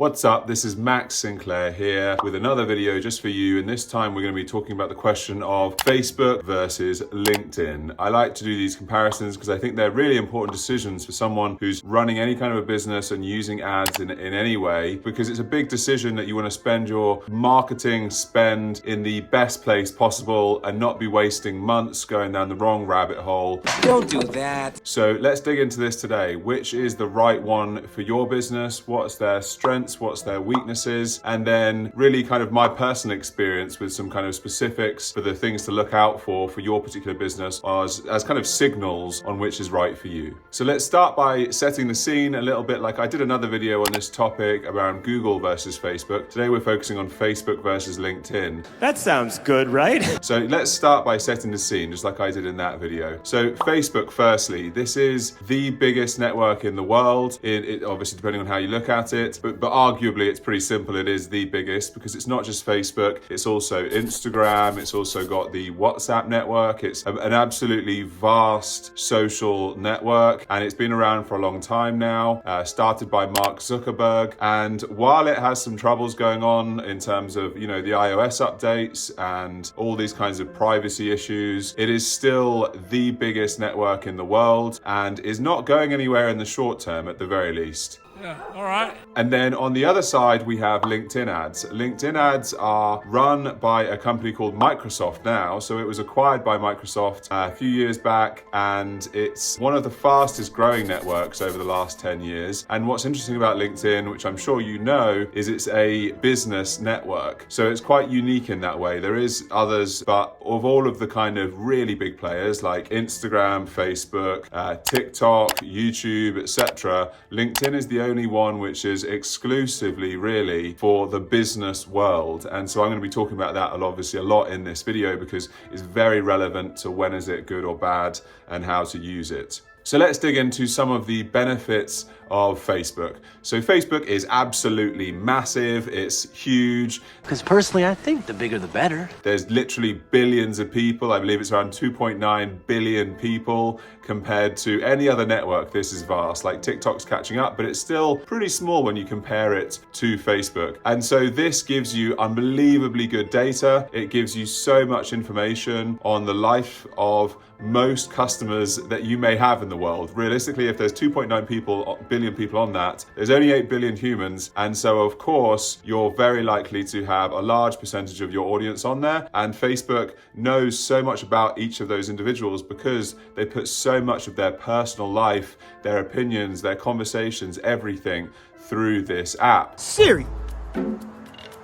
What's up? This is Max Sinclair here with another video just for you, and this time we're going to be talking about the question of Facebook versus LinkedIn. I like to do these comparisons because I think they're really important decisions for someone who's running any kind of a business and using ads in any way, because it's a big decision that you want to spend your marketing spend in the best place possible and not be wasting months going down the wrong rabbit hole. Don't do that. So let's dig into this today. Which is the right one for your business? What's their strengths? What's their weaknesses? And then really kind of my personal experience with some kind of specifics for the things to look out for your particular business as kind of signals on which is right for you. So let's start by setting the scene a little bit. Like I did another video on this topic around Google versus Facebook. Today we're focusing on Facebook versus LinkedIn. That sounds good, right? So let's start by setting the scene, just like I did in that video. So Facebook, firstly, this is the biggest network in the world. It obviously, depending on how you look at it, but arguably it's pretty simple. It is the biggest because it's not just Facebook, it's also Instagram, it's also got the WhatsApp network. It's an absolutely vast social network, and it's been around for a long time now, started by Mark Zuckerberg. And while it has some troubles going on in terms of, the iOS updates and all these kinds of privacy issues, it is still the biggest network in the world and is not going anywhere in the short term at the very least. Yeah, all right. And then on the other side, we have LinkedIn ads. LinkedIn ads are run by a company called Microsoft now. So it was acquired by Microsoft a few years back, and it's one of the fastest growing networks over the last 10 years. And what's interesting about LinkedIn, which I'm sure you know, is it's a business network. So it's quite unique in that way. There is others, but of all of the kind of really big players like Instagram, Facebook, TikTok, YouTube, etc., LinkedIn is the only one which is exclusively really for the business world. And so I'm going to be talking about that obviously a lot in this video because it's very relevant to when is it good or bad and how to use it. So let's dig into some of the benefits of Facebook. So Facebook is absolutely massive. It's huge. Because personally, I think the bigger the better. There's literally billions of people. I believe it's around 2.9 billion people compared to any other network. This is vast. Like TikTok's catching up, but it's still pretty small when you compare it to Facebook. And so this gives you unbelievably good data. It gives you so much information on the life of most customers that you may have in the world. Realistically, if there's 2.9 billion people on that, there's only 8 billion humans. And so of course, you're very likely to have a large percentage of your audience on there. And Facebook knows so much about each of those individuals because they put so much of their personal life, their opinions, their conversations, everything through this app. Siri,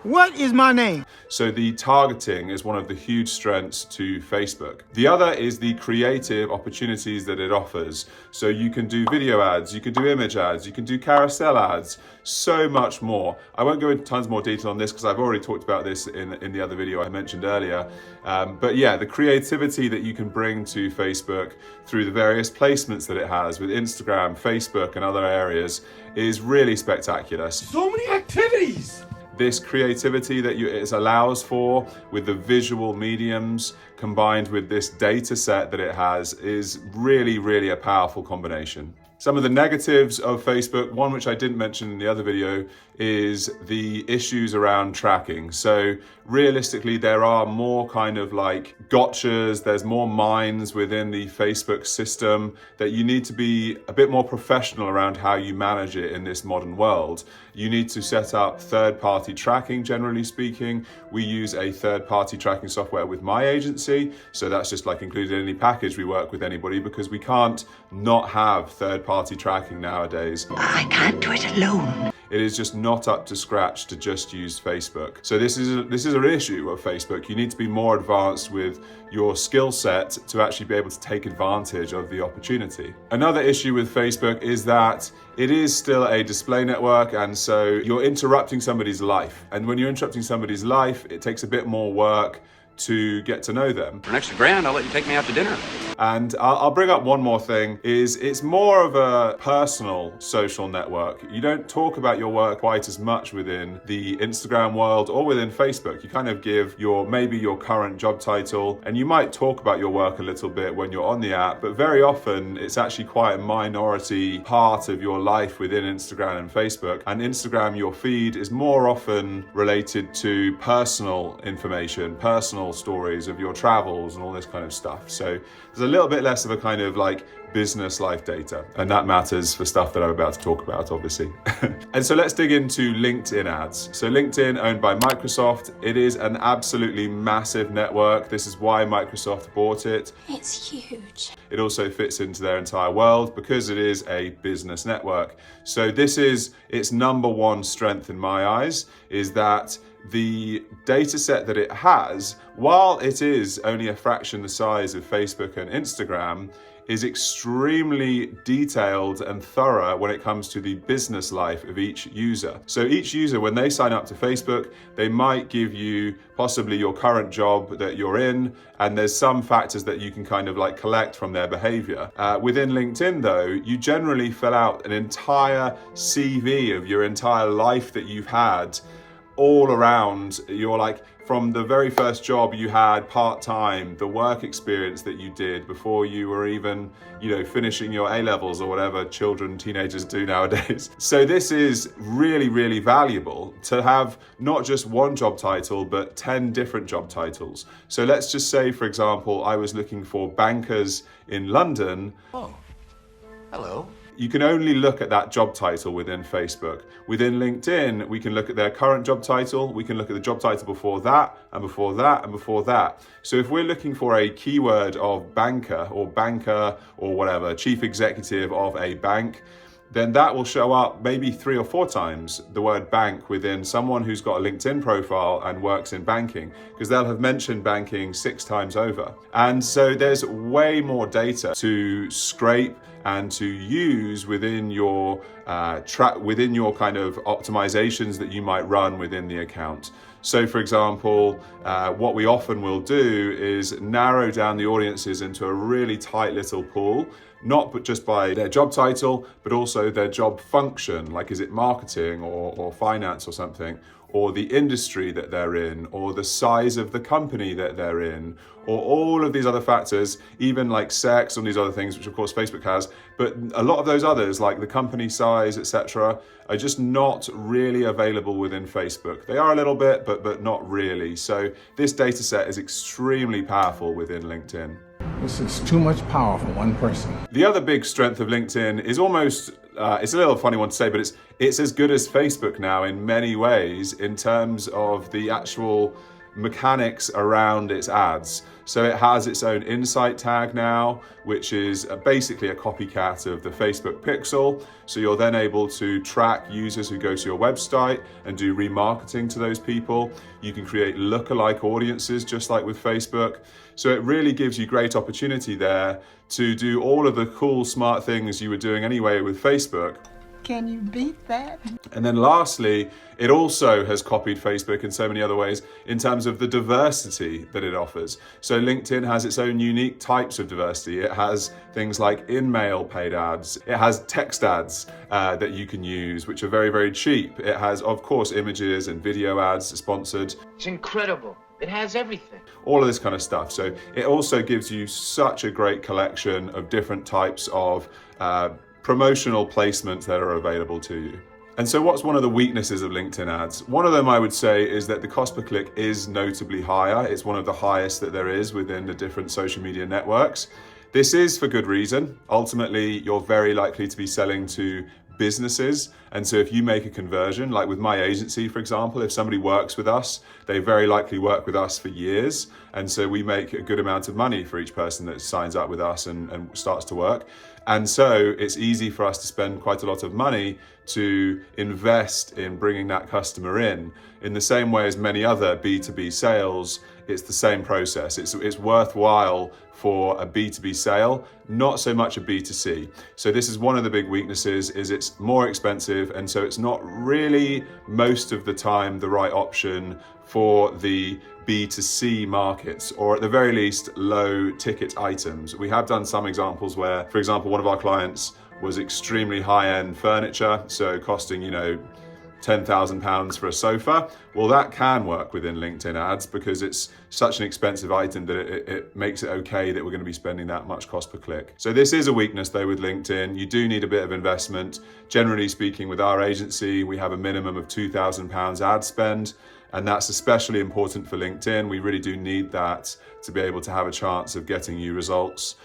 what is my name? So the targeting is one of the huge strengths to Facebook. The other is the creative opportunities that it offers. So you can do video ads, you can do image ads, you can do carousel ads, so much more. I won't go into tons more detail on this because I've already talked about this in the other video I mentioned earlier. But yeah, the creativity that you can bring to Facebook through the various placements that it has with Instagram, Facebook, and other areas is really spectacular. So many activities! This creativity that it allows for with the visual mediums combined with this data set that it has is really, really a powerful combination. Some of the negatives of Facebook, one which I didn't mention in the other video, is the issues around tracking. So realistically, there are more kind of like gotchas, there's more mines within the Facebook system that you need to be a bit more professional around how you manage it in this modern world. You need to set up third-party tracking, generally speaking. We use a third-party tracking software with my agency. So that's just like included in any package we work with anybody because we can't not have third-party tracking nowadays. I can't do it alone. It is just not up to scratch to just use Facebook. So this is an issue of Facebook. You need to be more advanced with your skill set to actually be able to take advantage of the opportunity. Another issue with Facebook is that it is still a display network, and so you're interrupting somebody's life. And when you're interrupting somebody's life, it takes a bit more work to get to know them. For an extra grand, I'll let you take me out to dinner. And I'll bring up one more thing, is it's more of a personal social network. You don't talk about your work quite as much within the Instagram world or within Facebook. You kind of give maybe your current job title, and you might talk about your work a little bit when you're on the app, but very often it's actually quite a minority part of your life within Instagram and Facebook. And Instagram, your feed is more often related to personal information, personal stories of your travels and all this kind of stuff. So there's a little bit less of a kind of like business life data, and that matters for stuff that I'm about to talk about, obviously. And so let's dig into LinkedIn ads. So LinkedIn, owned by Microsoft, it is an absolutely massive network. This is why Microsoft bought it. It's huge. It also fits into their entire world because it is a business network. So this is its number one strength in my eyes, is that the data set that it has, while it is only a fraction the size of Facebook and Instagram, is extremely detailed and thorough when it comes to the business life of each user. So each user, when they sign up to Facebook, they might give you possibly your current job that you're in, and there's some factors that you can kind of like collect from their behavior. Within LinkedIn though, you generally fill out an entire CV of your entire life that you've had all around. You're like, from the very first job you had part-time, the work experience that you did before you were even, finishing your A-levels or whatever teenagers do nowadays. So this is really, really valuable to have not just one job title, but 10 different job titles. So let's just say, for example, I was looking for bankers in London. Oh, hello. You can only look at that job title within Facebook. Within LinkedIn, we can look at their current job title, we can look at the job title before that, and before that, and before that. So if we're looking for a keyword of banker or whatever, chief executive of a bank, then that will show up maybe 3 or 4 times the word bank within someone who's got a LinkedIn profile and works in banking, because they'll have mentioned banking 6 times over. And so there's way more data to scrape and to use within your within your kind of optimizations that you might run within the account. So for example, what we often will do is narrow down the audiences into a really tight little pool, not just by their job title, but also their job function, like is it marketing or finance or something, or the industry that they're in, or the size of the company that they're in, or all of these other factors, even like sex and these other things, which of course Facebook has, but a lot of those others, like the company size, etc., are just not really available within Facebook. They are a little bit, but not really. So this data set is extremely powerful within LinkedIn. This is too much power for one person. The other big strength of LinkedIn is almost, it's a little funny one to say, but it's as good as Facebook now in many ways in terms of the actual mechanics around its ads. So it has its own insight tag now, which is basically a copycat of the Facebook pixel. So you're then able to track users who go to your website and do remarketing to those people. You can create lookalike audiences just like with Facebook. So it really gives you great opportunity there to do all of the cool, smart things you were doing anyway with Facebook. Can you beat that? And then lastly, it also has copied Facebook in so many other ways in terms of the diversity that it offers. So LinkedIn has its own unique types of diversity. It has things like in-mail paid ads. It has text ads that you can use, which are very, very cheap. It has, of course, images and video ads sponsored. It's incredible. It has everything. All of this kind of stuff. So it also gives you such a great collection of different types of promotional placements that are available to you. And so what's one of the weaknesses of LinkedIn ads? One of them I would say is that the cost per click is notably higher. It's one of the highest that there is within the different social media networks. This is for good reason. Ultimately, you're very likely to be selling to businesses. And so if you make a conversion, like with my agency, for example, if somebody works with us, they very likely work with us for years. And so we make a good amount of money for each person that signs up with us and starts to work. And so it's easy for us to spend quite a lot of money to invest in bringing that customer in the same way as many other B2B sales. It's the same process. It's worthwhile for a B2B sale, not so much a B2C. So this is one of the big weaknesses, is it's more expensive, and so it's not really most of the time the right option for the B2C markets, or at the very least, low ticket items. We have done some examples where, for example, one of our clients was extremely high-end furniture, so costing, £10,000 for a sofa. Well, that can work within LinkedIn ads because it's such an expensive item that it makes it okay that we're going to be spending that much cost per click. So this is a weakness though with LinkedIn. You do need a bit of investment. Generally speaking, with our agency, we have a minimum of £2,000 ad spend, and that's especially important for LinkedIn. We really do need that to be able to have a chance of getting you results.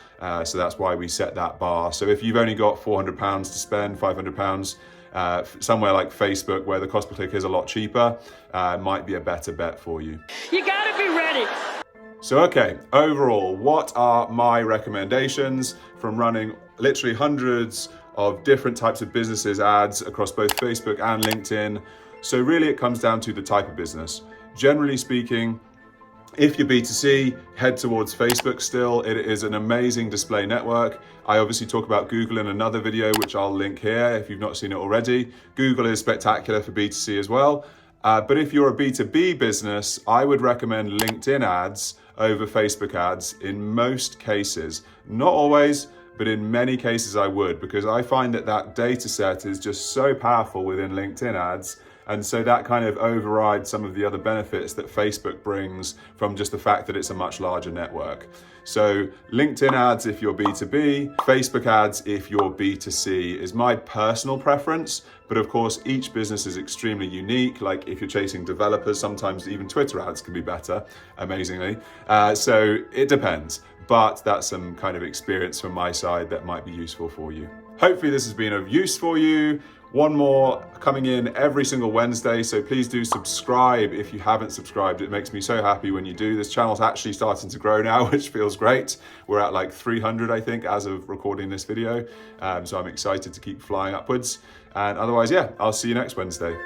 So that's why we set that bar. So if you've only got £400 to spend, £500, somewhere like Facebook, where the cost per click is a lot cheaper, might be a better bet for you. You gotta be ready. So, okay, overall, what are my recommendations from running literally hundreds of different types of businesses ads across both Facebook and LinkedIn? So really it comes down to the type of business. Generally speaking, if you're B2C, head towards Facebook still. It is an amazing display network. I obviously talk about Google in another video, which I'll link here if you've not seen it already. Google is spectacular for B2C as well. But if you're a B2B business, I would recommend LinkedIn ads over Facebook ads in most cases. Not always, but in many cases I would, because I find that data set is just so powerful within LinkedIn ads. And so that kind of overrides some of the other benefits that Facebook brings from just the fact that it's a much larger network. So LinkedIn ads if you're B2B, Facebook ads if you're B2C is my personal preference. But of course, each business is extremely unique. Like if you're chasing developers, sometimes even Twitter ads can be better, amazingly. So it depends. But that's some kind of experience from my side that might be useful for you. Hopefully this has been of use for you. One more coming in every single Wednesday, so please do subscribe if you haven't subscribed. It makes me so happy when you do. This channel's actually starting to grow now, which feels great. We're at like 300, I think, as of recording this video. So I'm excited to keep flying upwards. And otherwise, yeah, I'll see you next Wednesday.